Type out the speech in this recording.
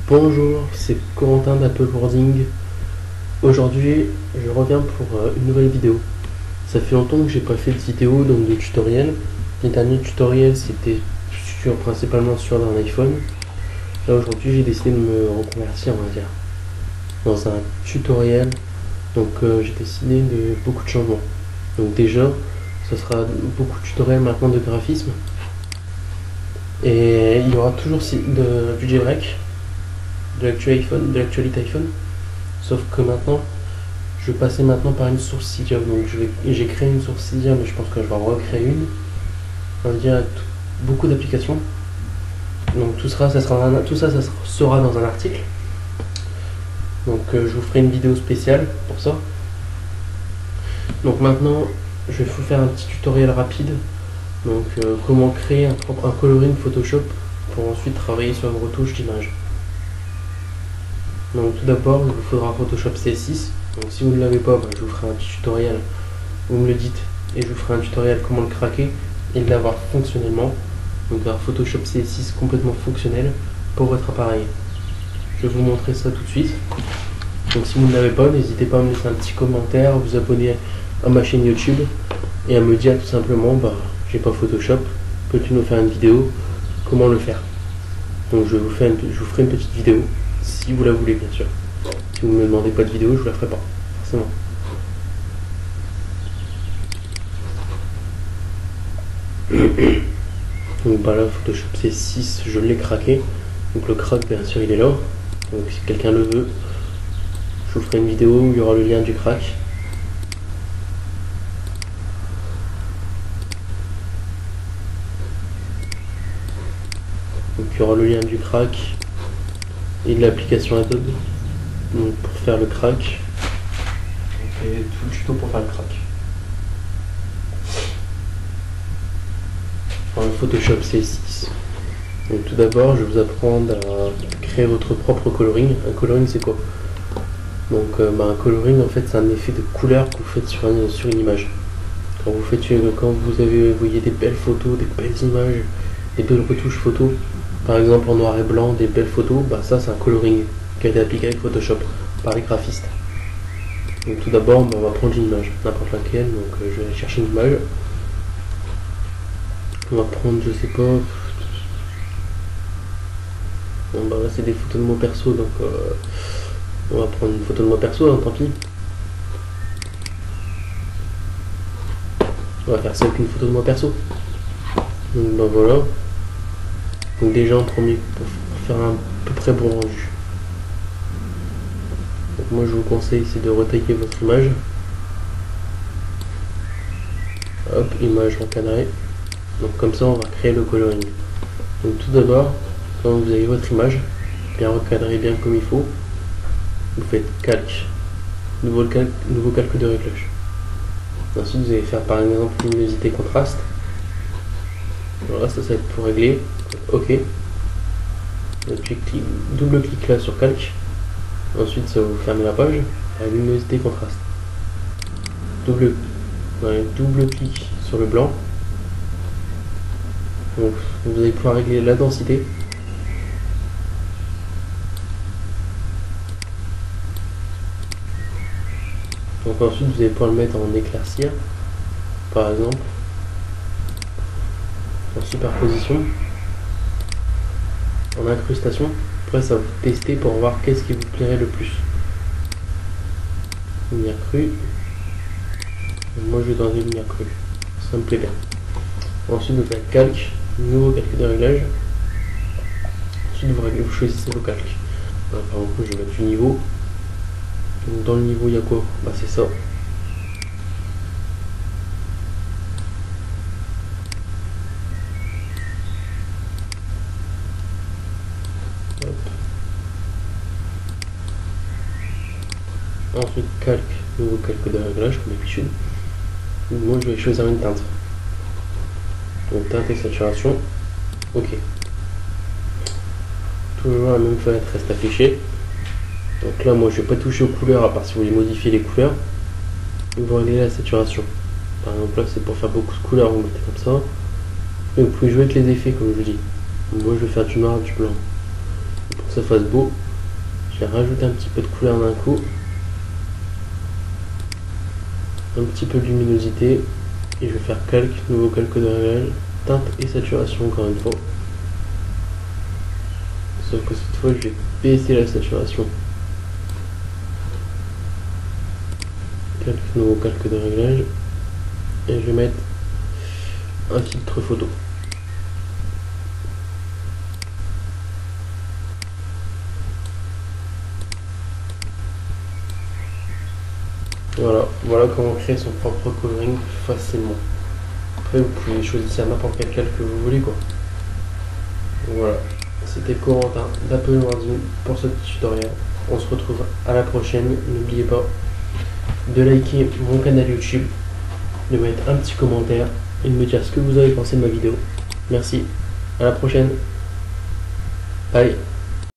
Bonjour, c'est Corentin d'Appleboarding. Aujourd'hui, je reviens pour une nouvelle vidéo. Ça fait longtemps que j'ai pas fait de vidéo, donc de tutoriel. Les derniers tutoriels, c'était principalement sur un iPhone. Là, aujourd'hui, j'ai décidé de me reconvertir, on va dire, dans un tutoriel. Donc, j'ai décidé de beaucoup de changements. Donc, déjà, ce sera beaucoup de tutoriels maintenant de graphisme. Et il y aura toujours du jailbreak, de l'actualité iPhone. Sauf que maintenant, je vais passer maintenant par une source Cydia. Donc j'ai créé une source Cydia, mais je pense que je vais en recréer une. On va dire beaucoup d'applications. Donc tout ça sera dans un article. Donc je vous ferai une vidéo spéciale pour ça. Donc maintenant, je vais vous faire un petit tutoriel rapide. Donc comment créer un coloring Photoshop pour ensuite travailler sur une retouche d'image. Donc tout d'abord, il vous faudra Photoshop CS6. Donc si vous ne l'avez pas, je vous ferai un petit tutoriel, vous me le dites, et je vous ferai un tutoriel comment le craquer et l'avoir fonctionnellement. Donc un Photoshop CS6 complètement fonctionnel pour votre appareil. Je vais vous montrer ça tout de suite. Donc si vous ne l'avez pas, n'hésitez pas à me laisser un petit commentaire, vous abonner à ma chaîne YouTube et à me dire tout simplement, j'ai pas Photoshop, peux-tu nous faire une vidéo, comment le faire. Donc je vous ferai une petite vidéo. Si vous la voulez, bien sûr. Si vous ne me demandez pas de vidéo, je vous la ferai pas, forcément. Donc là, Photoshop C6, je l'ai craqué. Donc le crack, bien sûr, il est là. Donc si quelqu'un le veut, je vous ferai une vidéo où il y aura le lien du crack. Donc il y aura le lien du crack et de l'application Adobe. Donc pour faire le crack, on fait tout le tuto pour faire le crack. Dans le Photoshop C6. Donc tout d'abord, je vais vous apprendre à créer votre propre coloring. Un coloring, c'est quoi? Donc un coloring, en fait, c'est un effet de couleur que vous faites sur une image. Quand vous voyez des belles photos, des belles images, des belles retouches photos, par exemple en noir et blanc, des belles photos, ça c'est un coloring qui a été appliqué avec Photoshop par les graphistes. Donc tout d'abord, on va prendre une image, n'importe laquelle. Donc je vais aller chercher une image. On va prendre, je sais pas. Bon là c'est des photos de moi perso, donc on va prendre une photo de moi perso, hein, tant pis. On va faire ça avec une photo de moi perso. Donc voilà. Donc déjà en premier, pour faire un peu près bon rendu. Donc moi je vous conseille c'est de retailler votre image. Hop, image recadrée. Donc comme ça on va créer le coloring. Donc tout d'abord, quand vous avez votre image, bien recadrée, bien comme il faut, vous faites calque, nouveau calque de réglage. Ensuite vous allez faire par exemple luminosité contraste. Voilà, ça va être pour régler. OK. Double clic là sur calque. Ensuite ça va vous fermer la page. La luminosité contraste. Double clic sur le blanc. Donc vous allez pouvoir régler la densité. Donc ensuite vous allez pouvoir le mettre en éclaircir, par exemple, en superposition, en incrustation. Après ça va vous tester pour voir qu'est-ce qui vous plairait le plus. Lumière crue. Moi je vais dans une lumière crue, ça me plaît bien. Ensuite vous faites calque, nouveau calque de réglage. Ensuite vous choisissez vos calques. Par exemple je vais mettre du niveau. Donc dans le niveau il y a quoi? C'est ça. Hop. Ensuite calque, nouveau calque de réglage comme d'habitude. Moi je vais choisir une teinte. Donc teinte et saturation. OK. Toujours la même fenêtre reste affichée. Donc là moi je vais pas toucher aux couleurs à part si vous voulez modifier les couleurs. Vous réglez la saturation. Par exemple là c'est pour faire beaucoup de couleurs, vous mettez comme ça. Et vous pouvez jouer avec les effets comme je vous dis. Moi je vais faire du noir, du blanc. que ça fasse beau. Je vais rajouter un petit peu de couleur d'un coup. Un petit peu de luminosité. Et je vais faire calque, nouveau calque de réglage, teinte et saturation encore une fois. Sauf que cette fois je vais baisser la saturation. Calque, nouveau calque de réglage. Et je vais mettre un filtre photo. Voilà comment créer son propre coloring facilement. Après vous pouvez choisir n'importe quel calque que vous voulez quoi. Voilà, c'était Corentin d'Apple Wording pour ce tutoriel. On se retrouve à la prochaine. N'oubliez pas de liker mon canal YouTube, de mettre un petit commentaire et de me dire ce que vous avez pensé de ma vidéo. Merci, à la prochaine. Bye.